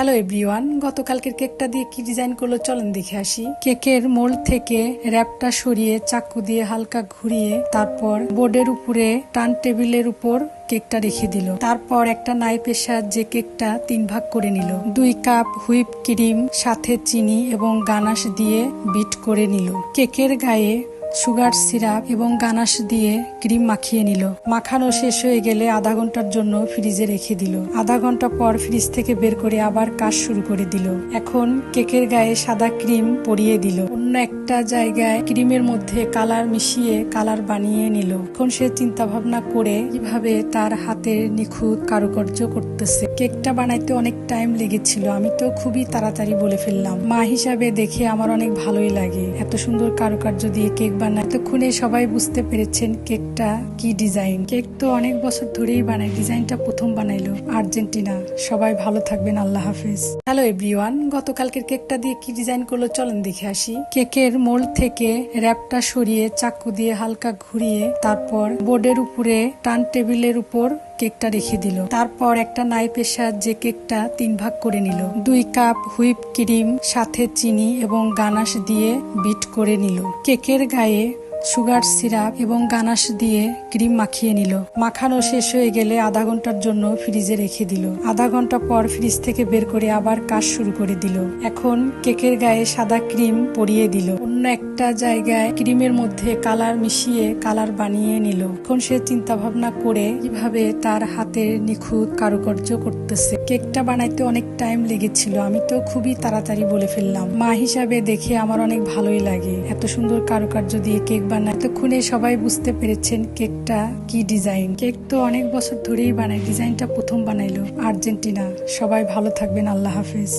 Hello everyone, গতকালকের কেকটা দিয়ে কি ডিজাইন করলো চলেন দেখে আসি। কেকের মোল্ড থেকে র্যাপটা সরিয়ে চাকু দিয়ে হালকা ঘুরিয়ে তারপর বোর্ডের উপরে টার্ন টেবিলের উপর কেকটা রেখে দিল। তারপর একটা নাইফের সাহায্যে কেকটা 3 ভাগ করে নিল। 2 কাপ হুইপ ক্রিম সাথে চিনি এবং গানাশ দিয়ে বিট করে নিল। কেকের গায়ে সুগার সিরাপ এবং গানাশ দিয়ে ক্রিম মাখিয়ে নিল। মাখানো শেষ হয়ে গেলে আধা ঘন্টার জন্য ফ্রিজে রেখে দিল। আধা ঘন্টা পর ফ্রিজ থেকে বের করে আবার কাজ শুরু করে দিল। এখন কেকের গায়ে সাদা ক্রিম পরিয়ে দিল। অন্য একটা জায়গায় ক্রিমের মধ্যে কালার মিশিয়ে কালার বানিয়ে নিল। এখন সে চিন্তা ভাবনা করে কিভাবে তার হাতের নিখুঁত কারুকার্য করতেছে। কেকটা বানাইতে অনেক টাইম লেগেছিল, আমি তো খুবই তাড়াতাড়ি বলে ফেললাম। মা হিসাবে দেখে আমার অনেক ভালোই লাগে। এত সুন্দর কারুকার্য দিয়ে কেক বানায়। এতক্ষণে সবাই বুঝতে পেরেছেন কেকটা কি ডিজাইন। কেক তো অনেক বছর ধরেই বানায়, ডিজাইনটা প্রথম বানাইলো আর্জেন্টিনা। সবাই ভালো থাকবেন, আল্লাহ হাফেজ। হ্যালো এভরিওয়ান, গতকালকের কেকটা দিয়ে কি ডিজাইন করলো চলেন দেখে আসি। কেকের মোল্ড থেকে র্যাপটা সরিয়ে চাকু দিয়ে হালকা ঘুরিয়ে তারপর বোর্ডের উপরে টার্ন টেবিলের উপর কেকটা রেখে দিল। তারপর একটা নাইফের সাহায্যে কেকটা 3 ভাগ করে নিল। 2 কাপ হুইপ ক্রিম সাথে চিনি এবং গানাশ দিয়ে বিট করে নিল। কেকের গায়ে সুগার সিরাপ এবং গানাশ দিয়ে ক্রিম মাখিয়ে নিল। মাখানো শেষ হয়ে গেলে আধা ঘন্টার জন্য ফ্রিজে রেখে দিল। আধা ঘন্টা পর ফ্রিজ থেকে বের করে আবার কাজ শুরু করে দিল। এখন কেকের গায়ে সাদা ক্রিম পরিয়ে দিল। অন্য একটা জায়গায় ক্রিমের মধ্যে কালার মিশিয়ে কালার বানিয়ে নিল। এখন সে চিন্তা ভাবনা করে কিভাবে তার হাতের নিখুঁত কারুকার্য করতেছে। কেকটা বানাইতে অনেক টাইম লেগেছিল, আমি তো খুবই তাড়াতাড়ি বলে ফেললাম। মা হিসাবে দেখে আমার অনেক ভালোই লাগে। এত সুন্দর কারুকার্য দিয়ে কেক বানায়। এতক্ষণে সবাই বুঝতে পেরেছেন কেকটা কি ডিজাইন। কেক তো অনেক বছর ধরেই বানায়, ডিজাইনটা প্রথম বানাইলো আর্জেন্টিনা। সবাই ভালো থাকবেন, আল্লাহ হাফেজ।